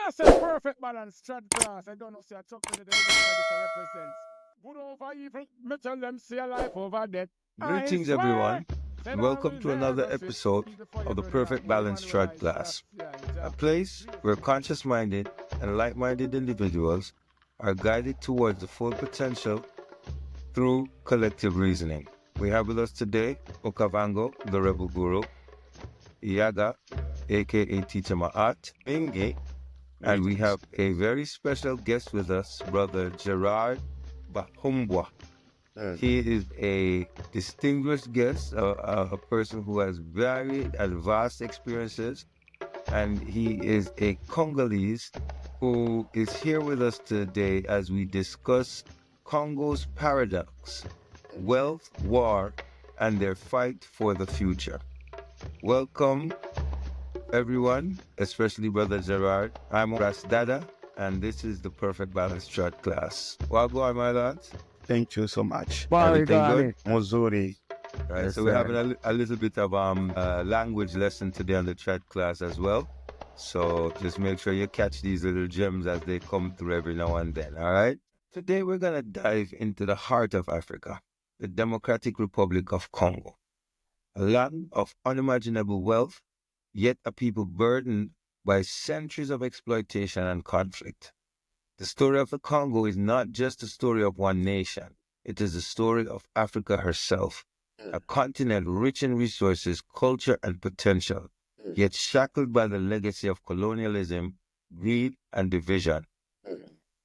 I said perfect balance, third class. I don't know, say I talk to the represents. Good over evil, me tell them see a life over death. I Greetings, swear, everyone, said and I welcome will to another never fit. episode Speak the fire, of the brother, Perfect good Balance Emmanuel, Chart I Class, a yeah. place where conscious minded and like minded individuals are guided towards the full potential through collective reasoning. We have with us today Okavango, the Rebel Guru, Iaga, aka Teacher Ma'at, Bingi, and we Greetings. have a very special guest with us, Brother Gerard Bahumbwa. He is a distinguished guest, a person who has varied and vast experiences, and he is a Congolese who is here with us today as we discuss Congo's paradox, wealth, war, and their fight for the future. Welcome, everyone, especially Brother Gerard. I'm Ras Dada, and this is the Perfect Balance Chart class. Wagwan, my lads. Thank you so much. Everything good? Mozuri. Right, Yes, so we're having sir. a little bit of language lesson today on the chat class as well. So just make sure you catch these little gems as they come through every now and then, all right? Today we're going to dive into the heart of Africa, the Democratic Republic of Congo, a land of unimaginable wealth, yet a people burdened by centuries of exploitation and conflict. The story of the Congo is not just the story of one nation, it is the story of Africa herself, a continent rich in resources, culture, and potential, yet shackled by the legacy of colonialism, greed, and division.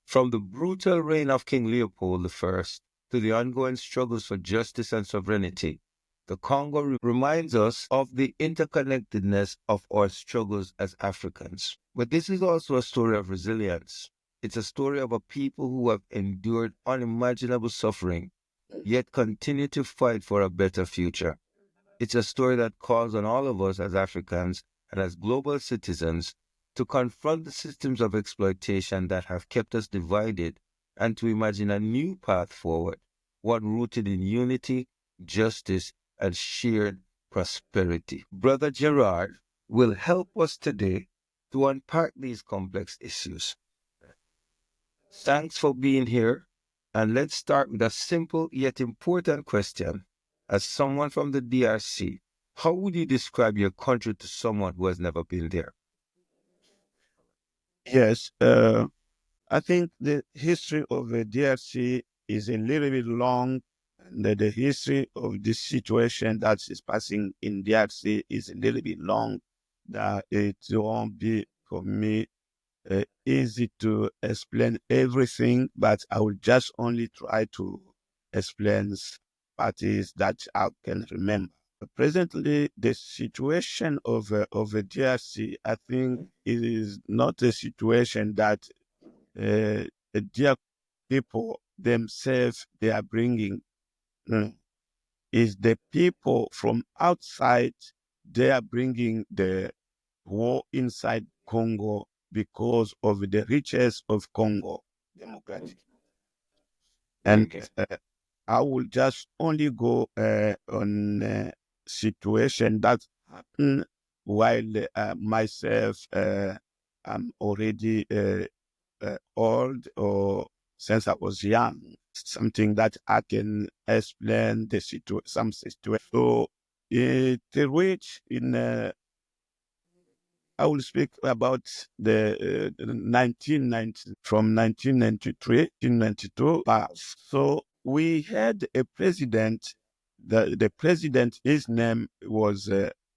From the brutal reign of King Leopold I to the ongoing struggles for justice and sovereignty, the Congo reminds us of the interconnectedness of our struggles as Africans. But this is also a story of resilience. It's a story of a people who have endured unimaginable suffering, yet continue to fight for a better future. It's a story that calls on all of us as Africans and as global citizens to confront the systems of exploitation that have kept us divided and to imagine a new path forward, one rooted in unity, justice, and shared prosperity. Brother Gerard will help us today to unpack these complex issues. Thanks for being here, and let's start with a simple yet important question. As someone from the DRC, how would you describe your country to someone who has never been there? Yes, I think the history of the DRC is a little bit long, and the history of this situation that is passing in DRC is a little bit long. That it won't be for me easy to explain everything, but I will just only try to explain parties that I can remember. Presently, the situation of the DRC, I think, it is not a situation that the DRC people themselves they are bringing. Mm. Is the people from outside they are bringing the war inside Congo because of the riches of Congo Democratic. And I will just only go on situation that happened while myself I'm already old or since I was young. Something that I can explain the some situation. So it reached in I will speak about the 1990 from 1993 to 1992 past. So we had a president. The president, his name was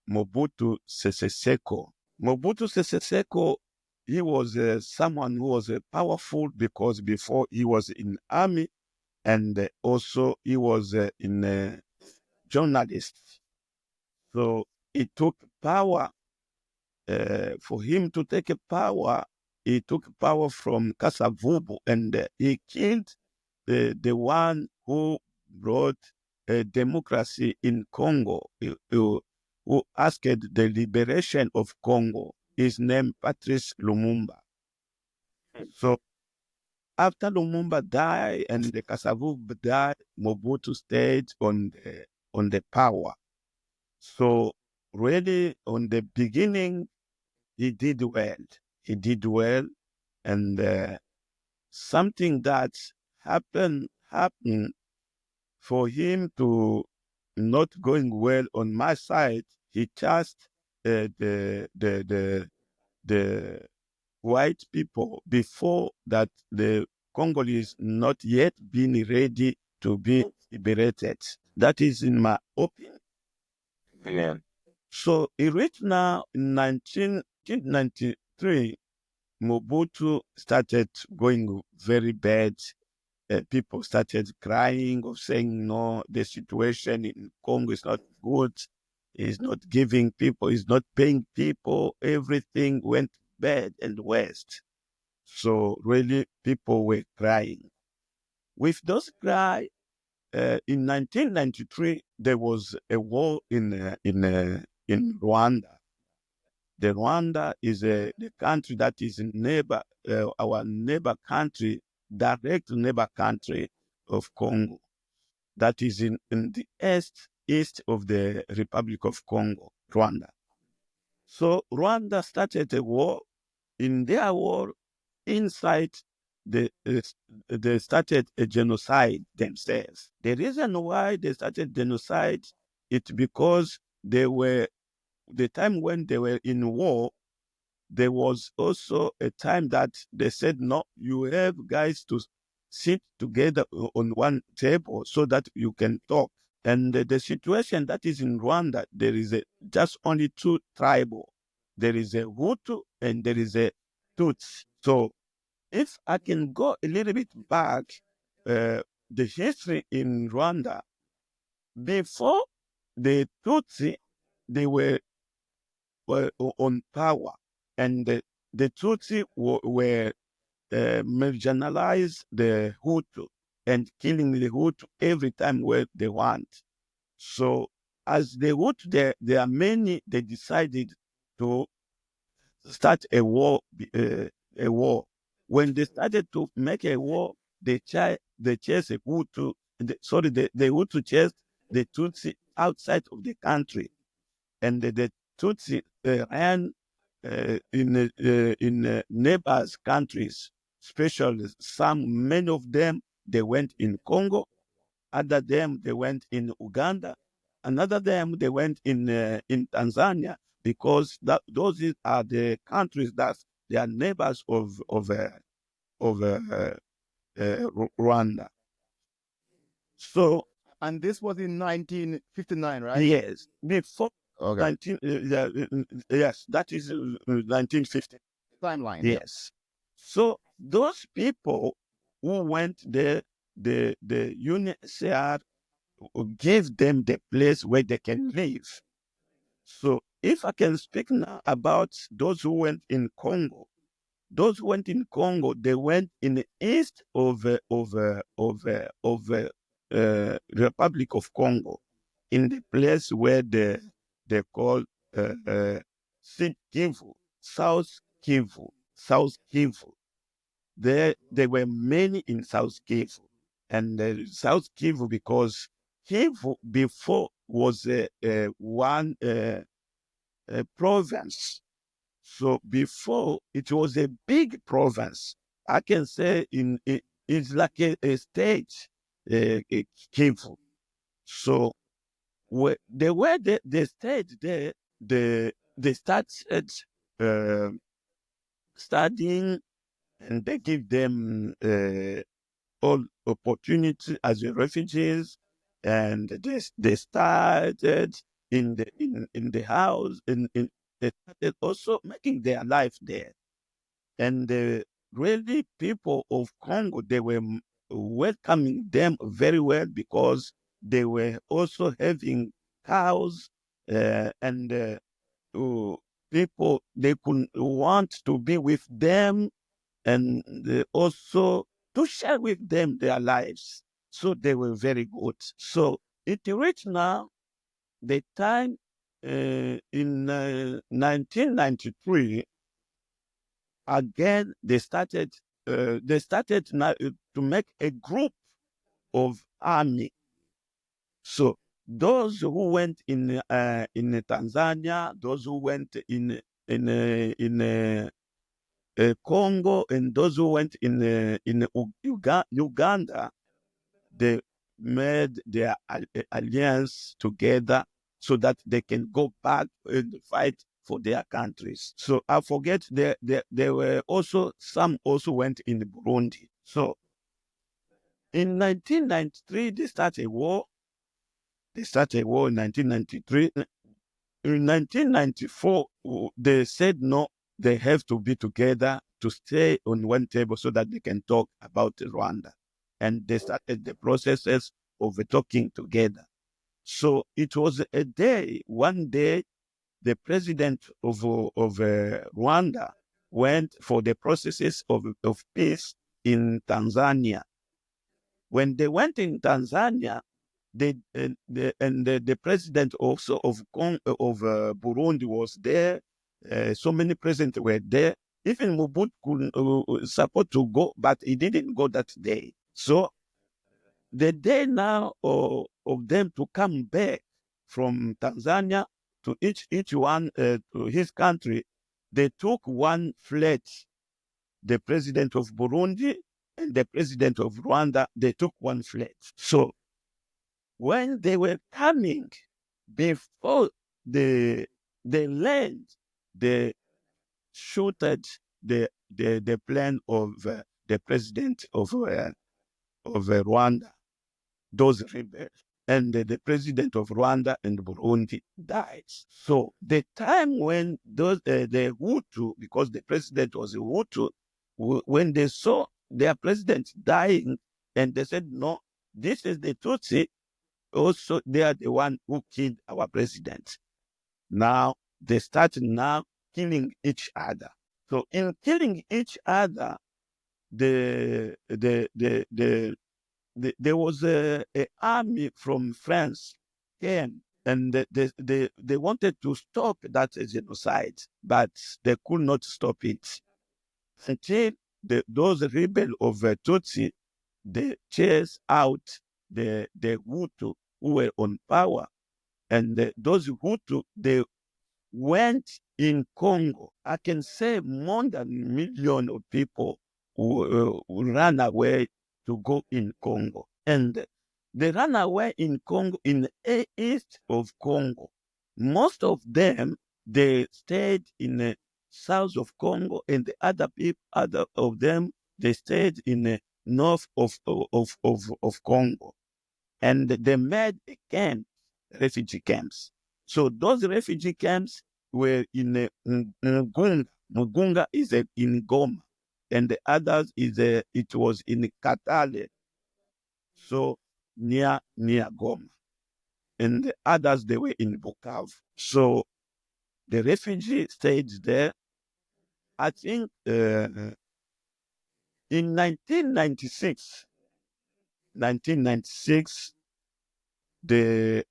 Mobutu Sese Seko. Mobutu Sese Seko, he was someone who was powerful because before he was in army and also he was in journalist. So he took power for him to take a power, he took power from Kasavubu and he killed the one who brought democracy in Congo, who asked the liberation of Congo. His name Patrice Lumumba. So after Lumumba died and the Kasavubu died, Mobutu stayed on the power. So really, on the beginning, he did well. he did well, and something that happened for him to not going well on my side. He just the white people before that the Congolese not yet been ready to be liberated. That is in my opinion. Yeah. So it reached now in 1993, Mobutu started going very bad. People started crying or saying, no, the situation in Congo is not good. It's not giving people, it's not paying people. Everything went bad and worst. So really, people were crying. With those cry, in 1993, there was a war in Rwanda. The Rwanda is the country that is our neighbor country, direct neighbor country of Congo. That is in the east of the Republic of Congo, Rwanda. So Rwanda started a war. In their war, inside they started a genocide themselves. The reason why they started genocide is because they were the time when they were in war. There was also a time that they said, no, you have guys to sit together on one table so that you can talk. And the situation that is in Rwanda, there is just only two tribal. There is a Hutu and there is a Tutsi. So if I can go a little bit back, the history in Rwanda, before the Tutsi, they were on power, and the Tutsi were marginalize the Hutu and killing the Hutu every time where they want. So as the Hutu, there are many, they decided to start a war. A war. When they started to make a war, they chased a Hutu. The Hutu chased the Tutsi outside of the country, and the Tutsi ran in neighbors countries, especially many of them, they went in Congo, other them they went in Uganda, another them they went in Tanzania, because those are the countries that they are neighbors of Rwanda. So And this was in 1959, right? yes, before Okay. 19 yes, that is 1950. Timeline. Yes. So those people who went there, the UNHCR gave them the place where they can live. So if I can speak now about those who went in Congo, those who went in Congo, they went in the east of Republic of Congo, in the place where they call Sud Kivu, South Kivu. There were many in South Kivu, and South Kivu, because Kivu before was one province. So before it was a big province. I can say it's like a state, Kivu. So they were they stayed there. They started uh, studying, and they give them all opportunity as refugees, and they started in the house, they started also making their life there. And really, people of Congo, they were welcoming them very well, because they were also having cows, and people, they could want to be with them, and also to share with them their lives. So they were very good. So it reached now the time in 1993, again they started now to make a group of army. So those who went in Tanzania, those who went in Congo and those who went in Uganda, they made their alliance together so that they can go back and fight for their countries. So I forget there were also some also went in Burundi. So in 1993 they started a war. They started a war in 1993. In 1994 they said no, they have to be together to stay on one table so that they can talk about Rwanda. And they started the processes of talking together. So it was a day, one day, the president of Rwanda went for the processes of peace in Tanzania. When they went in Tanzania, the president also of Burundi was there. So many presidents were there. Even Mobutu could support to go, but he didn't go that day. So the day now of them to come back from Tanzania to each one to his country, they took one flight. The president of Burundi and the president of Rwanda, they took one flight. So when they were coming, before they land, they shooted the plane of the president of Rwanda, those rebels. And the president of Rwanda and Burundi died. So the time when those the Hutu, because the president was a Hutu, when they saw their president dying, and they said, no, this is the Tutsi, also they are the one who killed our president. Now they started now killing each other. So in killing each other, there was a army from France came, and they wanted to stop that genocide, but they could not stop it until those rebels of Tutsi, they chased out the Hutu who were on power, and those Hutu, they went in Congo. I can say more than 1 million of people who ran away to go in Congo. And they ran away in Congo, in the east of Congo. Most of them, they stayed in the south of Congo, and the other of them, they stayed in the north of Congo. And they made a camp, refugee camps. So those refugee camps were in Mugunga. Mugunga is in Goma, and the others it was in Katale, so near Goma, and the others they were in Bukavu. So the refugees stayed there. I think in 1996, the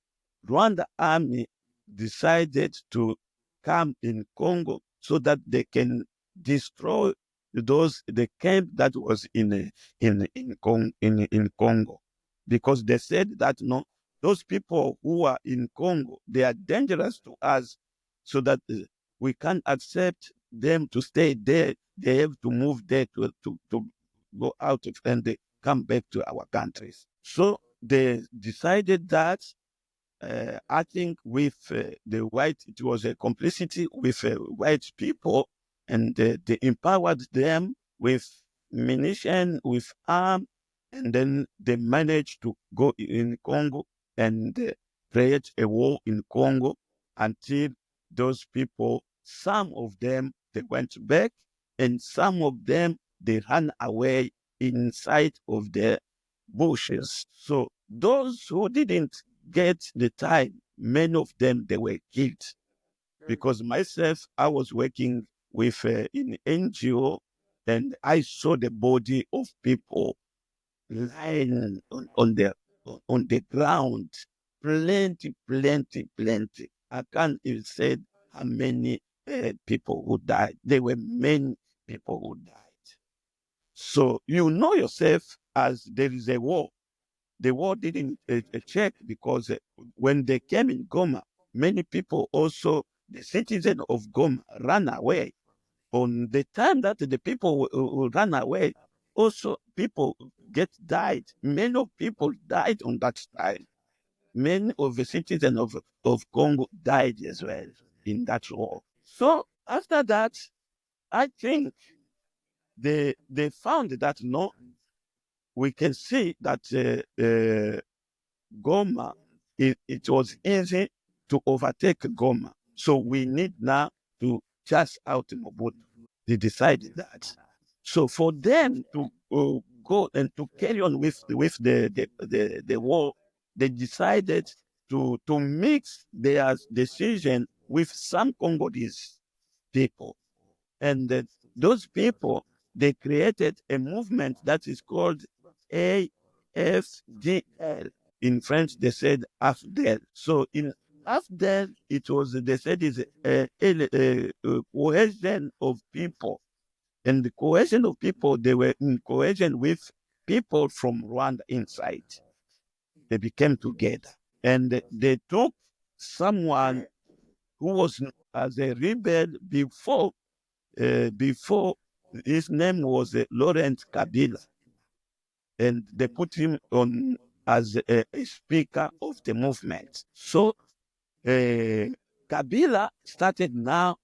Rwanda army decided to come in Congo so that they can destroy the camp that was in Congo, because they said that no, those people who are in Congo, they are dangerous to us, so that we can't accept them to stay there. They have to move there to go out and they come back to our countries. So they decided that I think with the white, it was a complicity with white people, and they empowered them with munition, with arm, and then they managed to go in Congo and create a war in Congo until those people, some of them, they went back, and some of them, they ran away inside of the bushes. So those who didn't get the time, many of them, they were killed. Because myself, I was working with in NGO, and I saw the body of people lying on the ground. Plenty. I can't even say how many people who died. There were many people who died. So you know yourself as there is a war. The war didn't check, because when they came in Goma, many people also, the citizens of Goma, ran away. on the time that the people will run away, also people died. Many of people died on that time. Many of the citizens of Congo died as well in that war. So after that, I think they found that no, we can see that Goma, it was easy to overtake Goma. So we need now to chase out Mobutu. They decided that. So for them to go and to carry on with the war, they decided to mix their decision with some Congolese people. And those people, they created a movement that is called AFDL. In French, they said AFDL. So in AFDL, it was, they said, is a cohesion of people. And the cohesion of people, they were in cohesion with people from Rwanda inside. They became together. And they took someone who was as a rebel before his name was Laurent Kabila, and they put him on as a speaker of the movement. So Kabila started now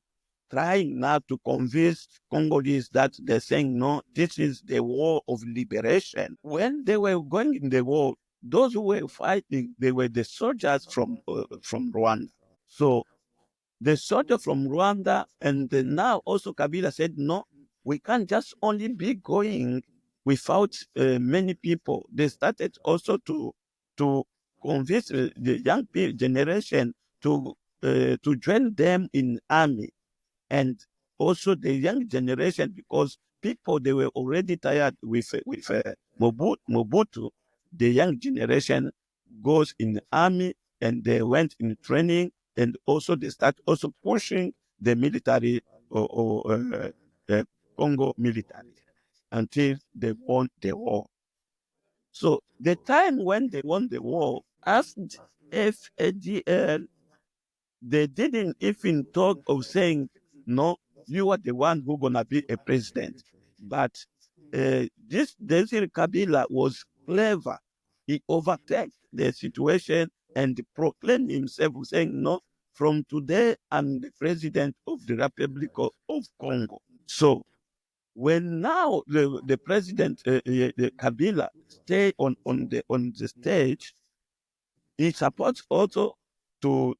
trying now to convince Congolese that they're saying, no, this is the war of liberation. When they were going in the war, those who were fighting, they were the soldiers from Rwanda. So the soldier from Rwanda, and now also Kabila said, no, we can't just only be going without many people. They started also to convince the young generation to join them in army, and also the young generation, because people, they were already tired with Mobutu. The young generation goes in the army, and they went in training, and also they start also pushing the military or Congo military until they won the war. So the time when they won the war, after FADL, they didn't even talk of saying, no, you are the one who's going to be a president. But this Desir Kabila was clever. He overtook the situation and proclaimed himself saying, no, from today, I'm the president of the Republic of Congo. So when now the president, the Kabila, stay on the stage, he supports also to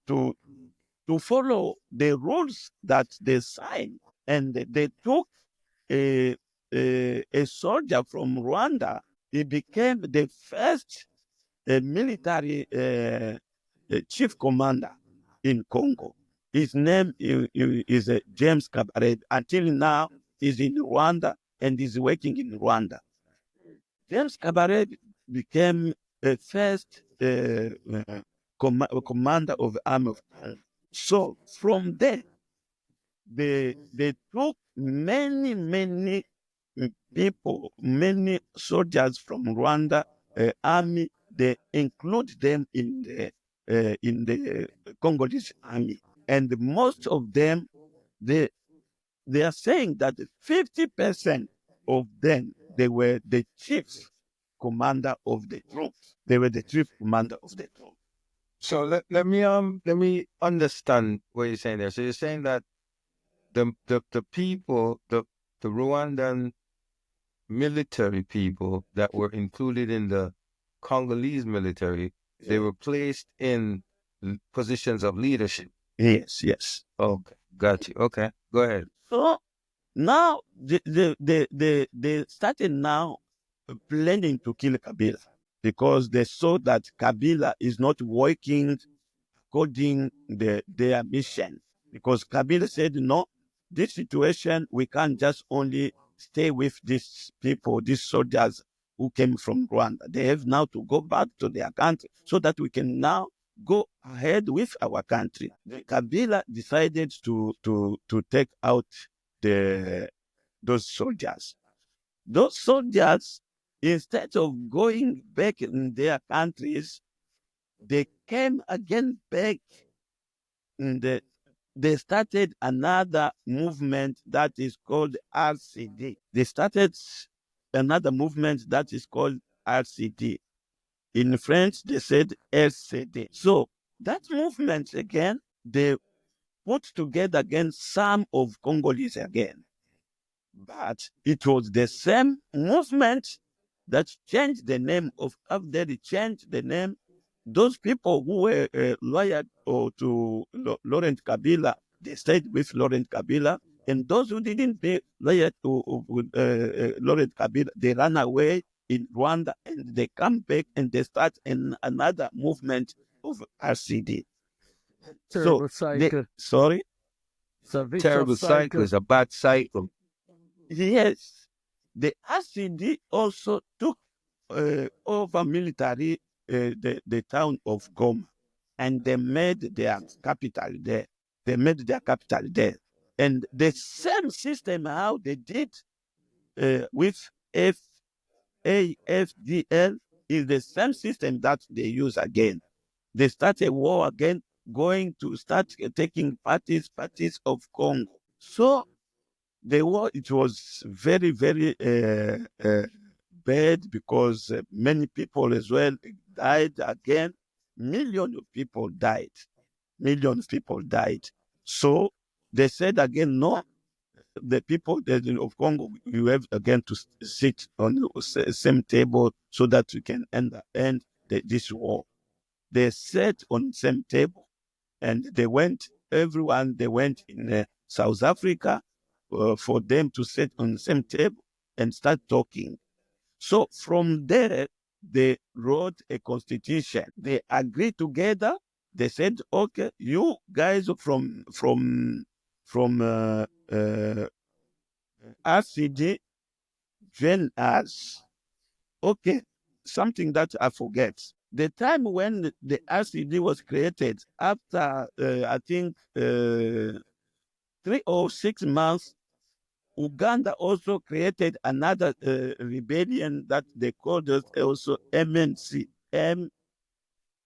follow the rules that they signed. And they took a soldier from Rwanda. He became the first military chief commander in Congo. His name is James Kabarebe. Until now, he's in Rwanda and is working in Rwanda. James Kabarebe became a first commander of the army of Congo. So from there, they took many people, many soldiers from Rwanda army. They include them in the Congolese army, and most of them, they are saying that 50% of them, they were the chief commander of the troops. They were the chief commander of the troops. So let me understand what you're saying there. So you're saying that the people, the Rwandan military people that were included in the Congolese military, they were placed in positions of leadership. Yes. Okay, got you. Okay, go ahead. So now they started now planning to kill Kabila, because they saw that Kabila is not working according their mission. Because Kabila said, no, this situation, we can't just only stay with these people, these soldiers who came from Rwanda. They have now to go back to their country so that we can now go ahead with our country. Kabila decided to take out those soldiers. Those soldiers, instead of going back in their countries, they came again back in they started another movement that is called RCD. They started another movement that is called RCD. In French, they said RCD. So that movement again, they put together again some of Congolese again. But it was the same movement that changed the name of, after they changed the name, those people who were loyal to Laurent Kabila, they stayed with Laurent Kabila. And those who didn't be loyal to Laurent Kabila, they ran away in Rwanda and they come back and they start another movement of RCD. Terrible cycle. Sorry? It's a vicious Terrible cycle. It's a bad cycle. Yes. The RCD also took over military the town of Goma, and they made their capital there. And the same system how they did with AFDL is the same system that they use again. They start a war again, going to start taking parties of Congo. So the war, it was very, very bad because many people as well died again. Millions of people died. So they said again, no, the people of Congo, you have again to sit on the same table so that we can end this war. They sat on the same table and they went in South Africa for them to sit on the same table and start talking. So from there, they wrote a constitution. They agreed together. They said, okay, you guys from RCD, join us. Okay, something that I forget. The time when the RCD was created, after I think 3 or 6 months, Uganda also created another rebellion that they called us also MNC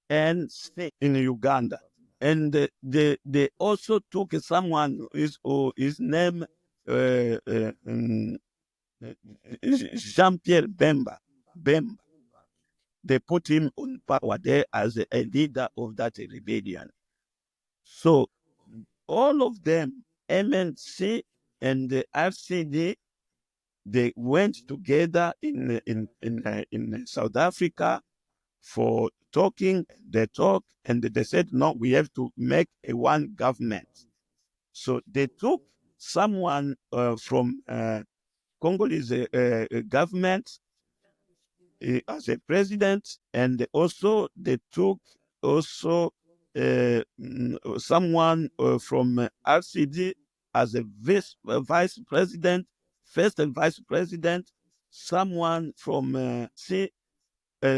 in Uganda. And they also took someone his name Jean-Pierre Bemba. They put him on power there as a leader of that rebellion. So all of them, MNC and the RCD, they went together in South Africa for talking. They talked and they said, no, we have to make a one government. So they took someone from Congolese government as a president, and also they took also someone from RCD as a vice president, first and vice president, someone from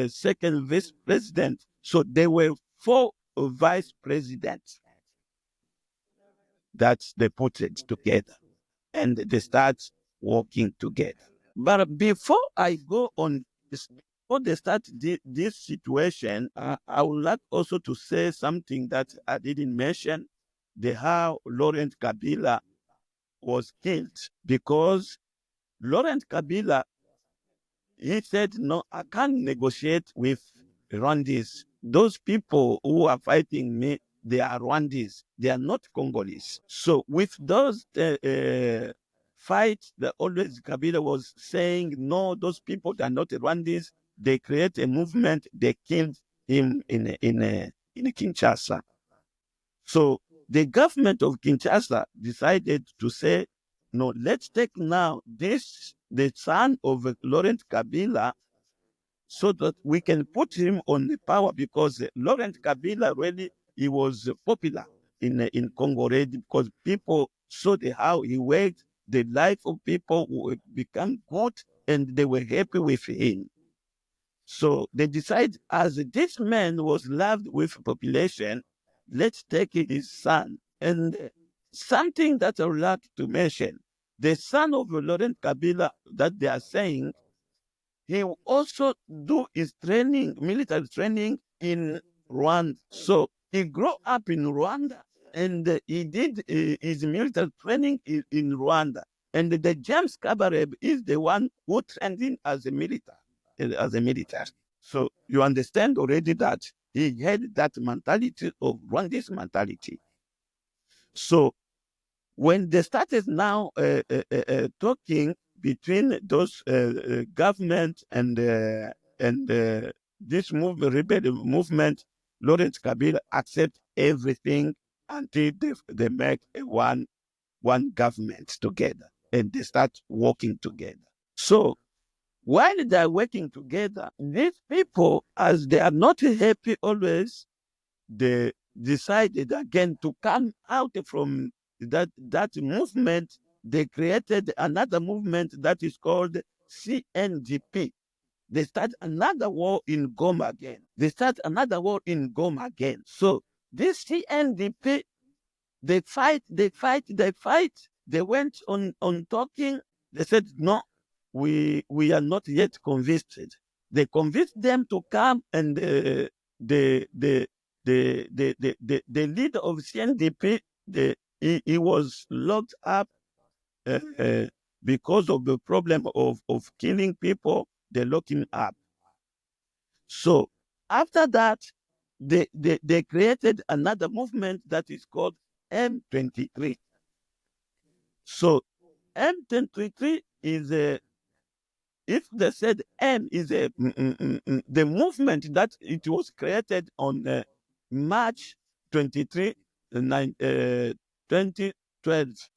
second vice president. So there were 4 vice presidents that they put it together and they start working together. But before I go on, before they start this situation, I would like also to say something that I didn't mention, how Laurent Kabila was killed, because Laurent Kabila, he said, no, I can't negotiate with Rwandese. Those people who are fighting me, they are Rwandese. They are not Congolese. So with those fights, always Kabila was saying, no, those people are not Rwandese. They create a movement. They killed him in Kinshasa. So the government of Kinshasa decided to say, no, let's take now the son of Laurent Kabila, so that we can put him on the power, because Laurent Kabila really, he was popular in Congo already, because people saw how he worked, the life of people who become good, and they were happy with him. So they decide, as this man was loved with population, let's take his son. And something that I would like to mention, the son of Laurent Kabila that they are saying, he will also do his training, military training in Rwanda. So he grew up in Rwanda and he did his military training in Rwanda. And the James Kabarebe is the one who trained him as a military. So you understand already that he had that mentality of Rwandese mentality. So when they started now talking between those government and this rebel movement, Lawrence Kabila accept everything until they make one government together and they start working together. So while they are working together, these people, as they are not happy always, they decided again to come out from that movement. They created another movement that is called CNDP. They start another war in Goma again. So this CNDP, they fight. They went on talking. They said, no, we are not yet convinced. They convinced them to come, and the leader of CNDP, he was locked up because of the problem of killing people. They locked him up. So after that, they created another movement that is called M23. So M23 is if they said M is the movement that it was created on March 23, 2012.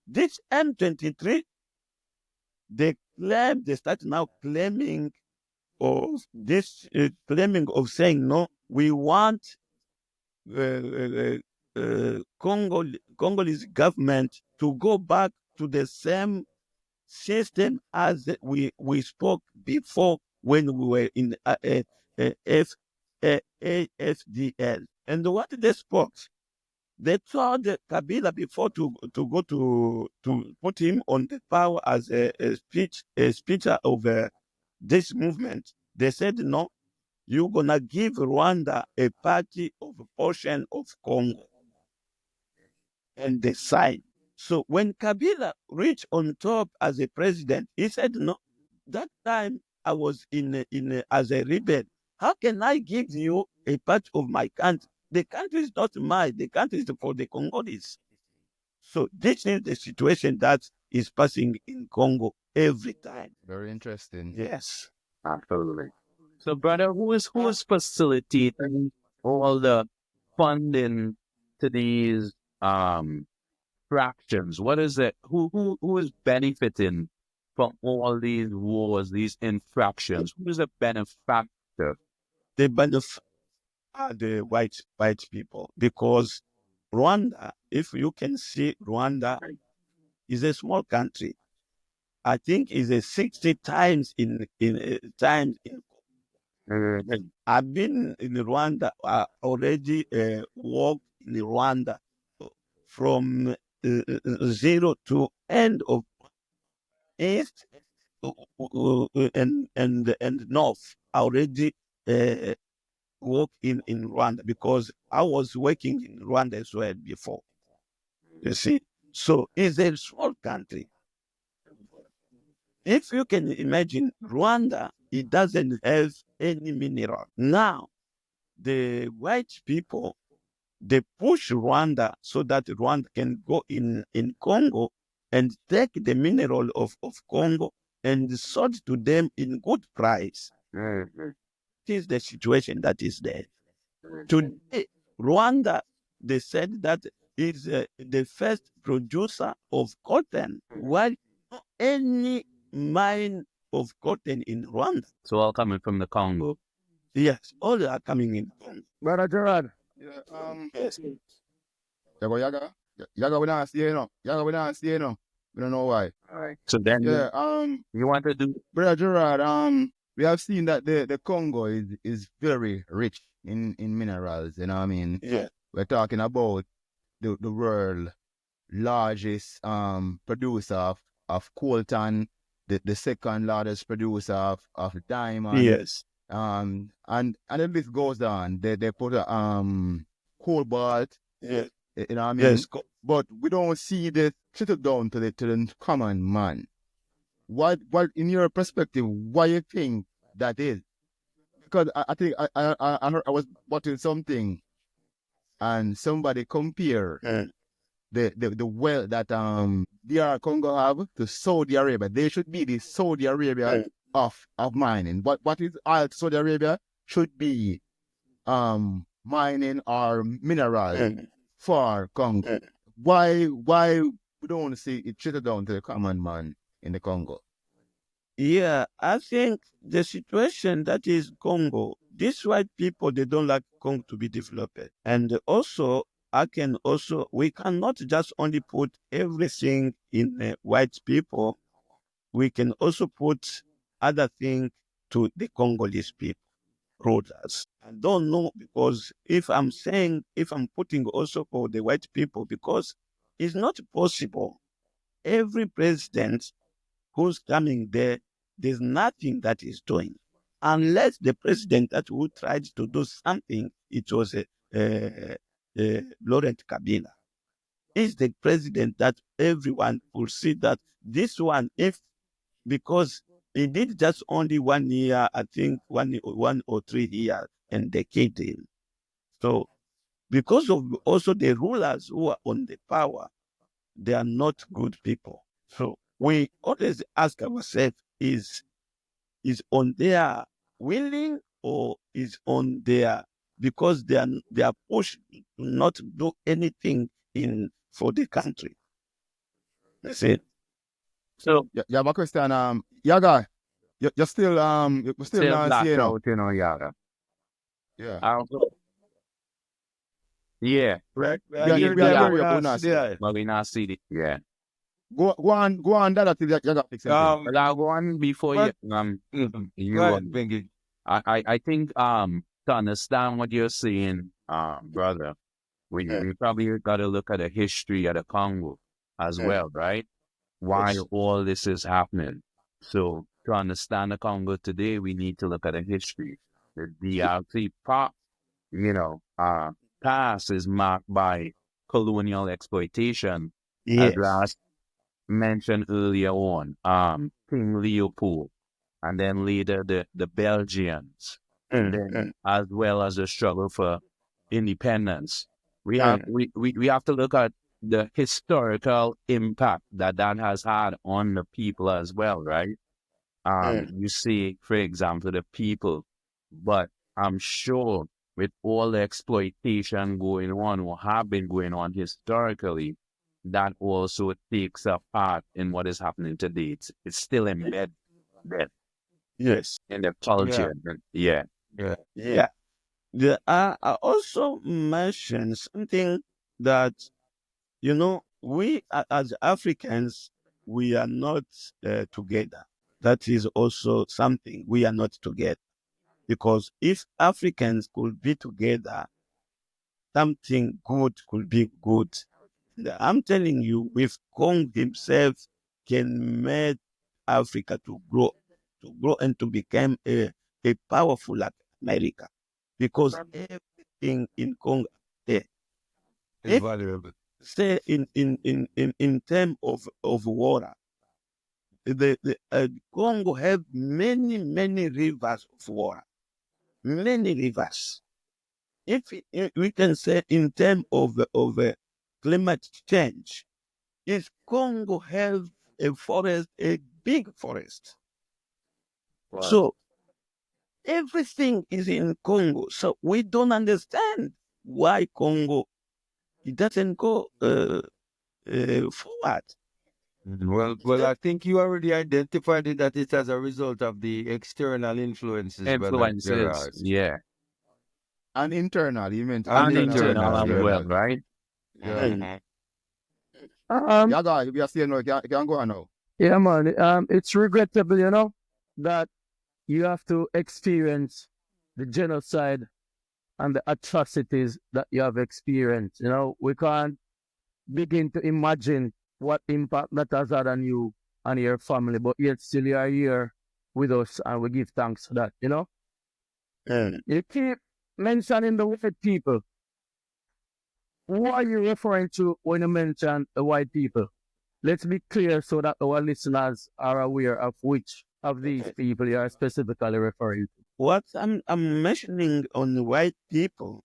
This M23, they start now claiming saying, no, we want Congolese government to go back to the same system as we spoke before when we were in AFDL. And what they spoke, they told Kabila before to go to put him on the power as a speaker of this movement. They said, no, you're gonna give Rwanda a party of a portion of Congo, and they signed. So when Kabila reached on top as a president, he said, no, that time I was in as a rebel. How can I give you a part of my country? The country is not mine. The country is for the Congolese. So this is the situation that is passing in Congo every time. Very interesting. Yes. Absolutely. So, brother, who is facilitating all the funding to these fractions? What is it? Who is benefiting from all these wars, these infractions? Who is a benefactor? The benefit are the white people, because Rwanda, if you can see, Rwanda is a small country. I think is a 60 times in I've been in Rwanda, already worked in Rwanda from zero to end of east and north. I already work in Rwanda because I was working in Rwanda as well before. You see, so it's a small country. If you can imagine, Rwanda, it doesn't have any mineral. Now, the white people, they push Rwanda so that Rwanda can go in Congo and take the mineral of Congo and sold to them in good price. This is the situation that is there. Today, Rwanda, they said that is the first producer of cotton, while no any mine of cotton in Rwanda. So all coming from the Congo. Yes, all are coming in Congo. Brother Gerard. Yeah, Yes. Yaga we not see, you know. Yaga we not see, you know. We don't know why. So then Yeah, you want to do Brother Gerard, we have seen that the Congo is very rich in minerals, you know what I mean? Yeah. We're talking about the world largest producer of coltan, the second largest producer of diamond. Yes. And the list goes on. They put cobalt, Yes. You know what I mean? Yes. But we don't see this trickle down to the common man. What in your perspective, why you think that is? Because I think I heard, I was watching something and somebody compare the wealth that DR Congo have to Saudi Arabia. They should be the Saudi Arabia of mining. What is Saudi Arabia should be mining or minerals for Congo. Why we don't see it trickle down to the common man in the Congo? Yeah, I think the situation that is Congo, these white people, they don't like Congo to be developed. And also, we cannot just only put everything in white people. We can also put other things to the Congolese people, rulers. I don't know, because if I'm putting also for the white people, because it's not possible. Every president who's coming there, there's nothing that he's doing. Unless the president that who tried to do something, it was Laurent Kabila. Is the president that everyone will see that this one, because he did just only 1 year, I think 1 or 3 years, and they killed him. So because of also the rulers who are on the power, they are not good people. So we always ask ourselves, is on their willing, or is on their, because they are pushed to not do anything for the country. That's it. So You have a question, Yaga. You're still you're still not black seeing out, Yaga. Yeah. Yeah. Right? We are hear you, but not see. But we not see it. Yeah. Go on that till Yaga fix it. But I'll go on before But- you Go ahead, Bingy. I think to understand what you're saying, brother, we probably got to look at the history of the Congo as well, right? Why Yes. all this is happening. So to understand the Congo today, we need to look at the history. The DRC past is marked by colonial exploitation, as Yes. last mentioned earlier on, King Leopold, and then later the Belgians, and then as well as the struggle for independence. We have we have to look at the historical impact that has had on the people as well, right? You see, for example, the people, but I'm sure with all the exploitation going on or have been going on historically, that also takes a part in what is happening today. It's still embedded Yes. in the culture. Yeah. Yeah. I also mentioned something that, we as Africans, we are not together. That is also something. We are not together. Because if Africans could be together, something good could be good. I'm telling you, if Kong himself can make Africa to grow and to become a powerful like America, because everything in Congo, there, It's valuable. say in terms of water, the Congo have many rivers of water, many rivers. If we can say in terms of climate change, is Congo have a forest, a big forest. Wow. So everything is in Congo. So we don't understand why Congo, it doesn't go forward. Well, I think you already identified it, that it's as a result of the external influences, Brother Gerard. Yeah. And internal, you meant And And internal, internal as yeah. well, right? Yeah. Yaga, we are still no, you can go on now. Yeah, man. It's regrettable, that you have to experience the genocide and the atrocities that you have experienced. We can't begin to imagine what impact that has had on you and your family, but yet still you are here with us, and we give thanks for that. You keep mentioning the white people. who are you referring to when you mention the white people? Let's be clear so that our listeners are aware of which of these people you are specifically referring to. What I'm mentioning on the white people,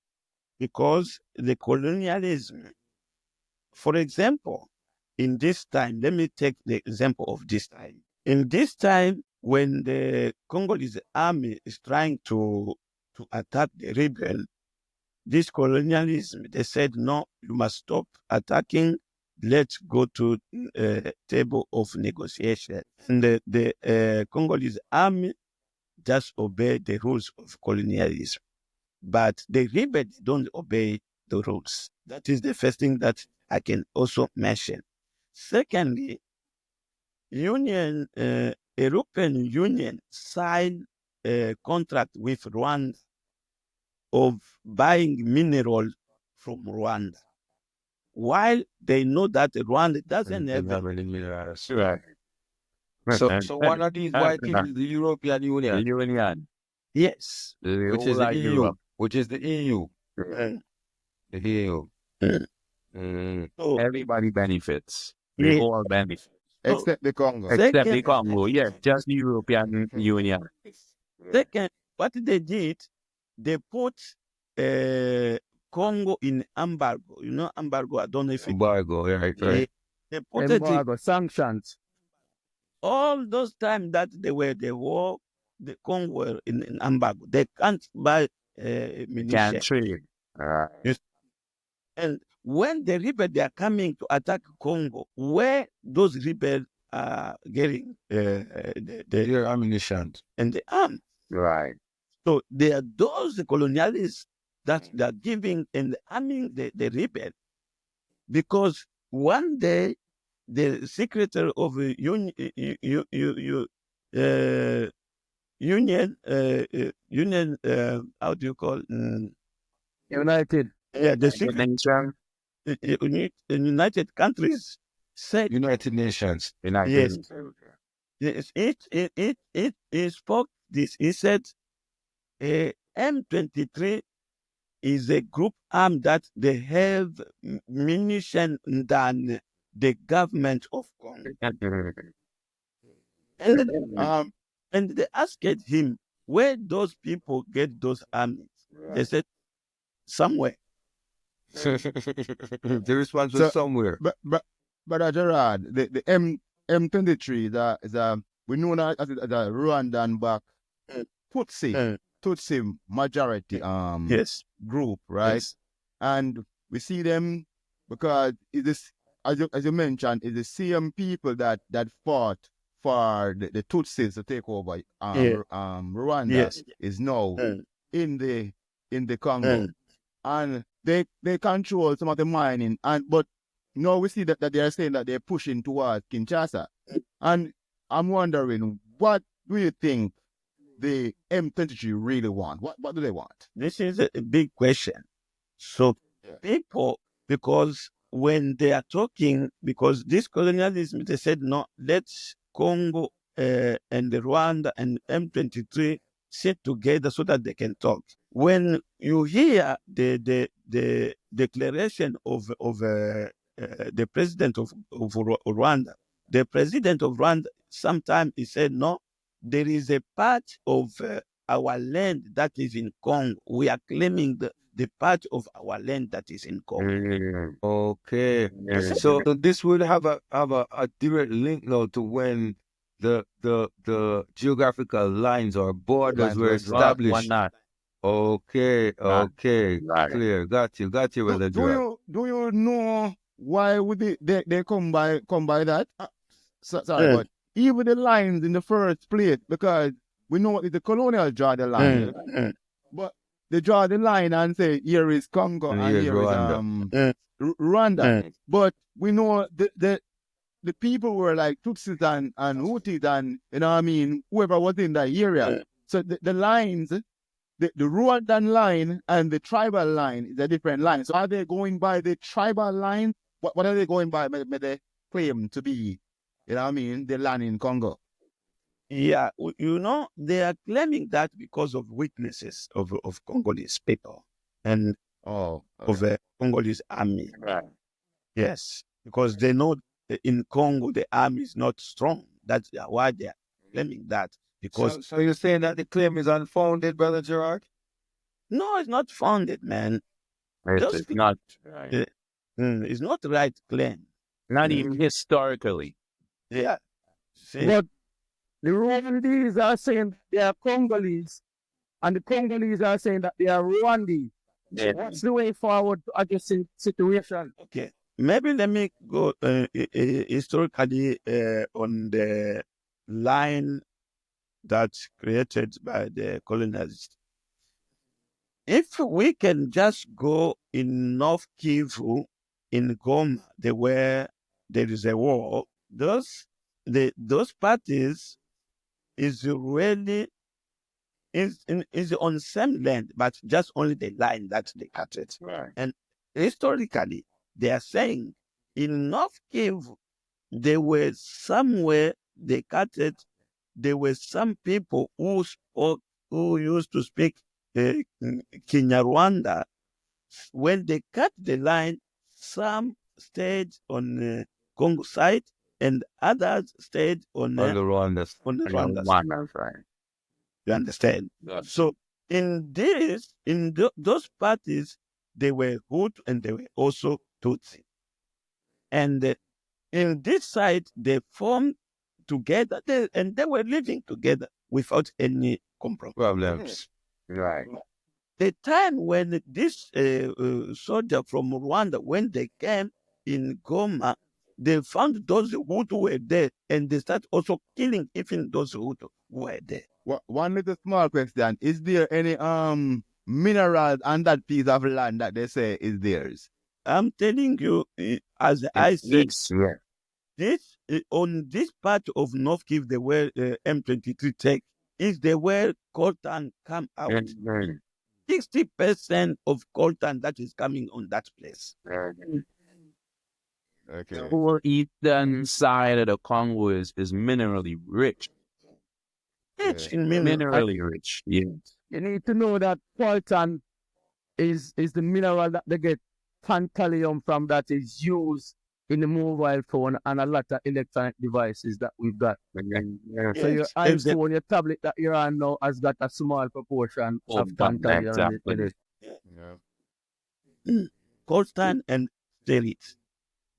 because the colonialism, for example, in this time, let me take the example of this time. In this time, when the Congolese army is trying to attack the rebel, this colonialism, they said, no, you must stop attacking. Let's go to a table of negotiation. And the Congolese army just obey the rules of colonialism. But the rebels don't obey the rules. That is the first thing that I can also mention. Secondly, European Union signed a contract with Rwanda of buying mineral from Rwanda, while they know that Rwanda doesn't have Right. So one of these white people is the European Union, The Union, yes. which is the EU, which is the EU. Uh, The EU. uh, so, Everybody benefits. They yeah. all benefit. Except the Congo. Except the Second, Congo, yes, just the European Union. second, what they did, they put Congo in embargo. You know, embargo. I don't know if Embargo, right, right. they put it in Embargo, sanctions. all those times that they were the war. The Congo were in embargo. They can't buy munitions. Can trade. And when the rebels they are coming to attack Congo, where those rebels are getting Their ammunition. and the arms. Right. So they are those colonialists that they are giving and arming the rebel. Because one day the secretary of the union, how do you call United. yeah, the secretary United countries said United Nations. yes. It spoke this. He said M23 is a group arm that they have munition than the government of Congo. And they asked him where those people get those armies. They said somewhere. The response was somewhere. But Gerard, the M23 is a we know that as a Rwandan back Tutsi majority Yes. group, right? Yes. And we see them because it is as you mentioned, it's the same people that fought for the Tutsis to take over Rwanda Yes. is now in the Congo. And they control some of the mining, but now we see that they are saying that they're pushing towards Kinshasa. And I'm wondering, what do you think the M23 really want? What do they want? This is a big question. So people, because when they are talking, because this colonialism, they said, no, let's Congo and the Rwanda and M23 sit together so that they can talk. When you hear the declaration of the president of Rwanda, the president of Rwanda, sometimes he said, no, there is a part of our land that is in Congo. We are claiming the part of our land that is in Congo. Okay. So this will have a direct link now to when the geographical lines or borders were established. Okay. Clear. Got you. Do you know why would they come by that? Sorry, but even the lines in the first place, because we know the Colonial draw the line, but they draw the line and say here is Congo and here is Rwanda. But we know the people were like Tutsis and Hutus and whoever was in that area. So the lines, the Rwandan line and the tribal line is a different line. So are they going by the tribal line? What are they going by? May they claim to be, the land in Congo? Yeah, they are claiming that because of weaknesses of Congolese people. And Oh, of okay. the Congolese army. Right. Yes, because they know in Congo the army is not strong. That's why they are claiming that. Because So you're saying that the claim is unfounded, Brother Gerard? no, it's not founded, man. It's Just not right. it's not the right claim. Not Mm. even historically. Yeah. See, But the Rwandese are saying they are Congolese, and the Congolese are saying that they are Rwandese. Yeah. What's the way forward to address the situation? okay. Maybe let me go historically on the line that's created by the colonialists. If we can just go in North Kivu, in Goma, where there is a war, those parties is really is on same land, but just only the line that they cut it. Right. And historically, they are saying in North Kivu, there were somewhere they cut it. There were some people who used to speak uh, Kinyarwanda. When they cut the line, some stayed on Congo side and others stayed on On the Rwanda. on the And no Rwanda side. one, right. You understand? Good. So those parties, they were Hutu and they were also Tutsi. And in this side, they formed together and they were living together without any compromise. Problems. Right. The time when this soldier from Rwanda, when they came in Goma, they found those Hutu were there and they started also killing even those Hutu who were there. One little small question: is there any minerals on that piece of land that they say is theirs? I'm telling you, as I said, Yeah. this on this part of North Kivu, the where M23 take is the where coltan come out. Mhm. 60% of coltan that is coming on that place. Okay. The whole eastern side of the Congo is minerally rich. It's Yeah. in mineral. Minerally rich. Yes. You need to know that coltan is the mineral that they get tantalum from, that is used in the mobile phone and a lot of electronic devices that we've got. So your Yes, and the- iPhone, your tablet that you're on now has got a small proportion of Coltan, tantalum in exactly. it. Yeah. coltan and steroids.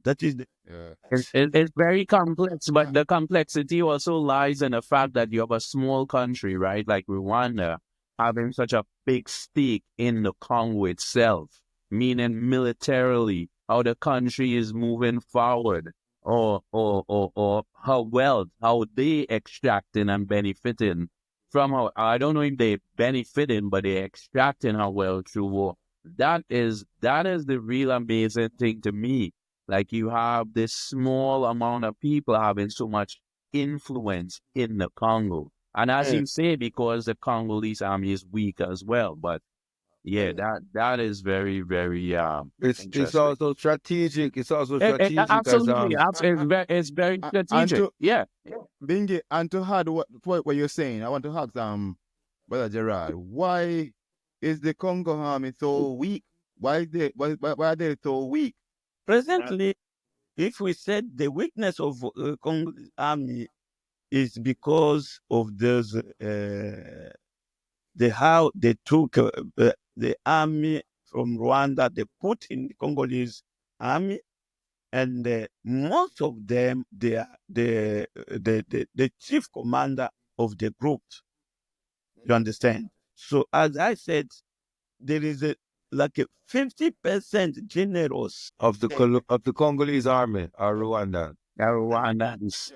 That is the Yeah. It's very complex, but the complexity also lies in the fact that you have a small country, right, like Rwanda, having such a big stake in the Congo itself, meaning militarily, how the country is moving forward, or how they extracting and benefiting from how, I don't know if they benefiting, but they extracting how well through war. That is the real amazing thing to me. Like, you have this small amount of people having so much influence in the Congo. And as you say, because the Congolese army is weak as well. But yeah, that is very, very It's interesting. also strategic. It's also strategic as Absolutely. It's very And strategic. to Yeah. Bingy, and to add what you're saying, I want to ask Brother Gerard, why is the Congo army so weak? Why are they so weak? presently, if we said the weakness of Congo's army is because of those how they took the army from Rwanda, they put in the Congolese army, and most of them they are the chief commander of the group. You understand? So as I said, there is like a 50% generals of the Congolese army or Rwanda. Rwandans.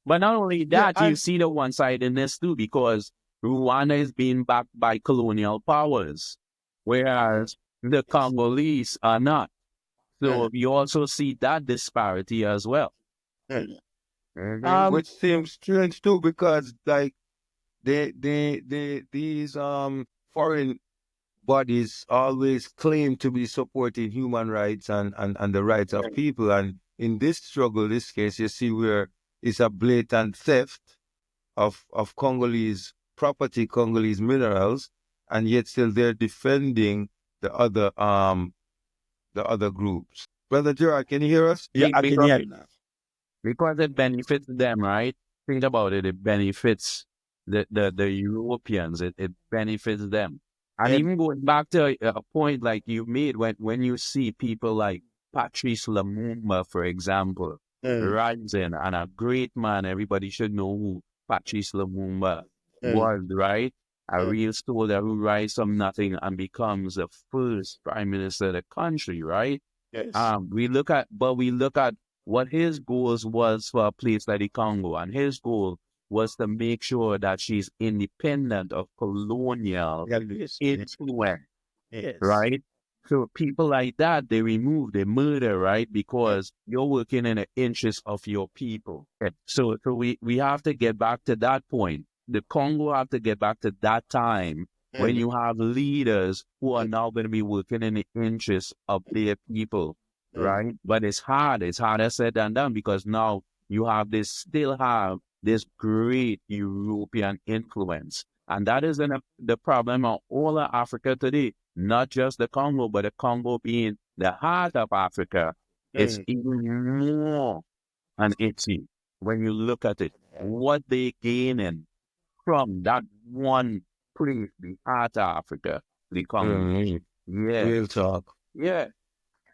But not only Yeah, that, you see the one-sidedness too, because Rwanda is being backed by colonial powers, whereas the Congolese are not. So you also see that disparity as well. Which seems strange too, because like these foreign bodies always claim to be supporting human rights and the rights of people. And in this struggle, this case, you see where it's a blatant theft of Congolese property, Congolese minerals, and yet still they're defending the other groups. Brother Gerard, can you hear us? Yeah, I can Because, hear you now. because it benefits them, right? Think about it. It benefits the Europeans. It benefits them. And And even going back to a point like you made, when you see people like Patrice Lumumba, for example, rising, and a great man, everybody should know who Patrice Lumumba was, right? A real soldier who rise from nothing and becomes the first prime minister of the country, right? yes. We look at what his goals was for a place like the Congo, and his goal was to make sure that she's independent of colonial Yeah, yes. influence, Yes. right? So people like that, they murder, right? Because you're working in the interest of your people. So we have to get back to that point. The Congo have to get back to that time when you have leaders who are now going to be working in the interest of their people, right? But it's hard. It's harder said than done because now still have this great European influence. And that is the problem of all of Africa today, not just the Congo, but the Congo being the heart of Africa. It's even more an issue when you look at it. What they gaining from that one place, the heart of Africa, the Congo. Mhm. Yeah, Real talk. yeah.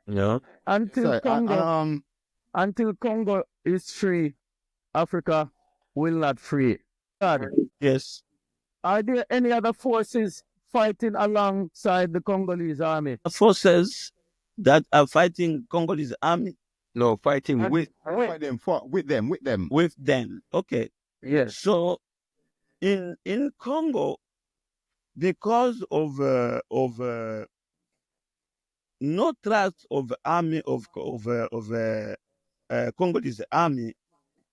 Yeah. Until So, Congo is free, Africa will not free. God, Yes. are there any other forces fighting alongside the Congolese army? Forces that are fighting Congolese army No, fighting with. fight them with them. with them. Okay. Yes. So in Congo, because of no trust of army of Congolese army,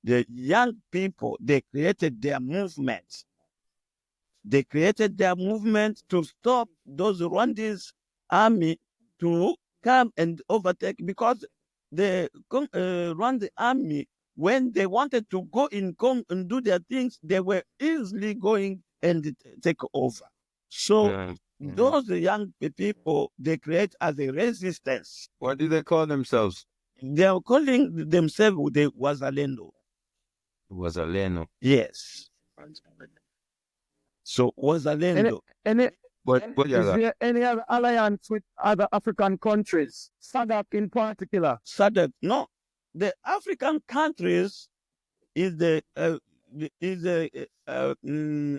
the young people they created their movement. They created their movement to stop those Rwandese army to come and overtake because the Rwanda army, when they wanted to go in Congo and do their things, they were easily going and take over. So Yeah. those young people, they create as a resistance. What do they call themselves? They are calling themselves the Wazalendo. Wazaleno. Yes. So Any, Wazalendo. any, But is there any other alliance with other African countries? SADC in particular? SADC. No, the African countries is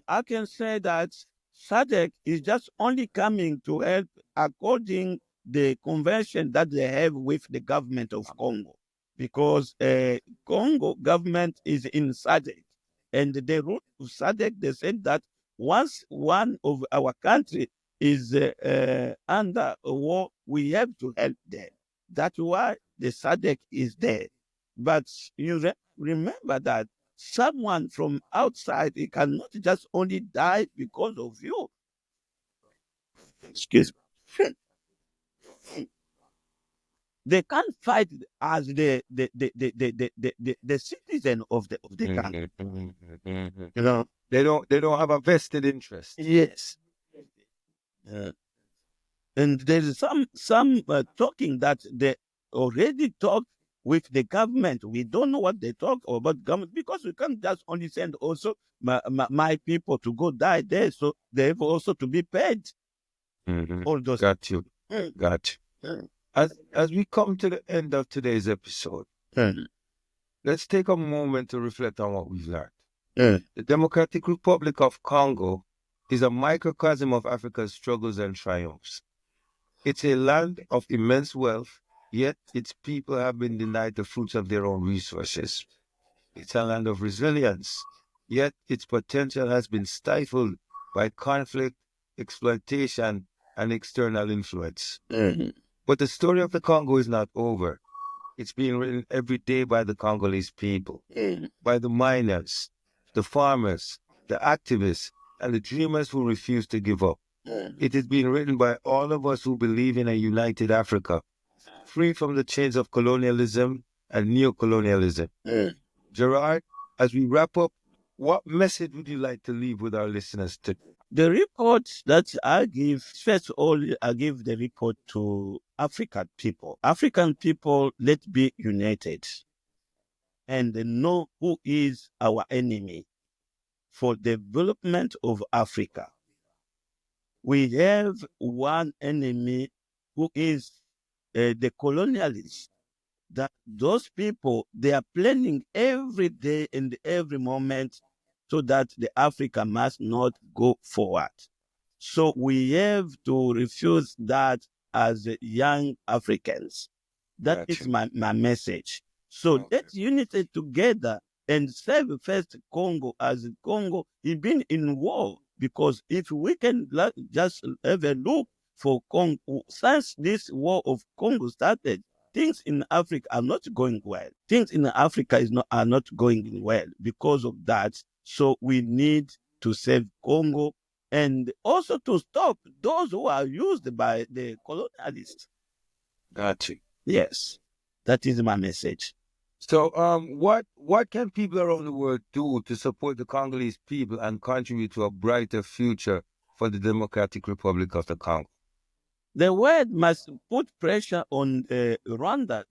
I can say that SADC is just only coming to help according the convention that they have with the government of Congo, because Congo government is in SADC, and the rule of SADC they said that once one of our country is under a war, we have to help them. That's why the SADC is there. But you remember that someone from outside, he cannot just only die because of you. Excuse me. They can't fight as the citizen of the country. You know? They don't have a vested interest. Yes. And there is some talking that they already talked with the government. We don't know what they talk about government because we can't just only send also my people to go die there. So they have also to be paid. All those. Got you. Got you. As we come to the end of today's episode, let's take a moment to reflect on what we've learned. The Democratic Republic of Congo is a microcosm of Africa's struggles and triumphs. It's a land of immense wealth, yet its people have been denied the fruits of their own resources. It's a land of resilience, yet its potential has been stifled by conflict, exploitation, and external influence. But the story of the Congo is not over. It's being written every day by the Congolese people, by the miners, the farmers, the activists, and the dreamers who refuse to give up. It is being written by all of us who believe in a united Africa, free from the chains of colonialism and neocolonialism. Gerard, as we wrap up, what message would you like to leave with our listeners today? The report that I give, first of all, I give the report to African people. African people, let's be united and know who is our enemy for development of Africa. We have one enemy who is the colonialists. That those people, they are planning every day and every moment so that the Africa must not go forward. So we have to refuse that as young Africans. That is Gotcha. my message. So Okay. let's unite together and save first Congo, as Congo is been in war. Because if we can just have a look for Congo, since this war of Congo started, things in Africa are not going well. Things in Africa are not going well because of that. So we need to save Congo and also to stop those who are used by the colonialists. Gotcha. Yes, that is my message. So, what can people around the world do to support the Congolese people and contribute to a brighter future for the Democratic Republic of the Congo? The world must put pressure on Rwanda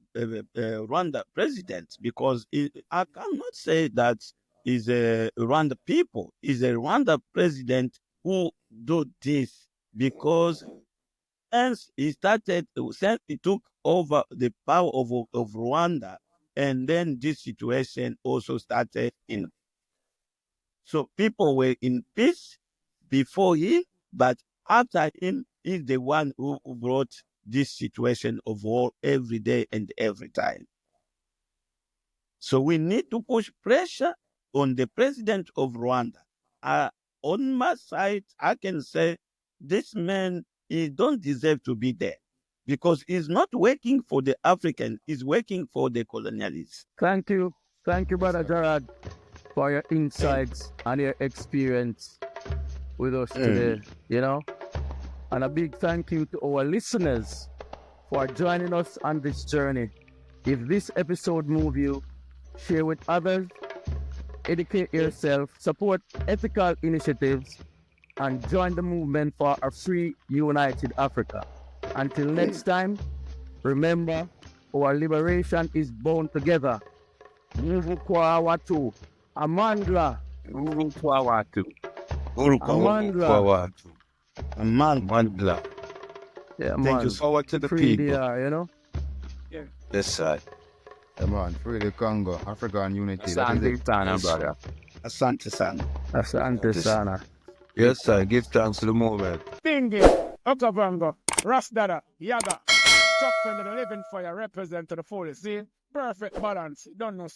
president, because I cannot say that is a Rwanda people. Is a Rwanda president who do this, because since he took over the power of Rwanda, and then this situation also started in. So people were in peace before him, but after him, he's the one who brought this situation of war every day and every time. So we need to push pressure on the president of Rwanda. On my side, I can say this man, he don't deserve to be there, because he's not working for the African, he's working for the colonialists. Thank you, Brother Gerard, for your insights and your experience with us today. And a big thank you to our listeners for joining us on this journey. If this episode moved you, share with others, educate yourself, support ethical initiatives, and join the movement for a free, united Africa. Until next time, remember, our liberation is bound together. Nguvu kwa watu, Amandla. Nguvu kwa watu. Amandla. Mandla. Yeah, Thank man. you so much to the Free people. DR, Yes, sir. Yeah, man, free the Congo, Africa and unity. That is Asante it. sana, brother. Asante sana. Asante sana. Yes, sir. Give thanks to the movement. Bingi, Okavanga, Rasdada, Yaga, Top Friend of the Living Fire represent to the fullest. See? Perfect balance. Don't know.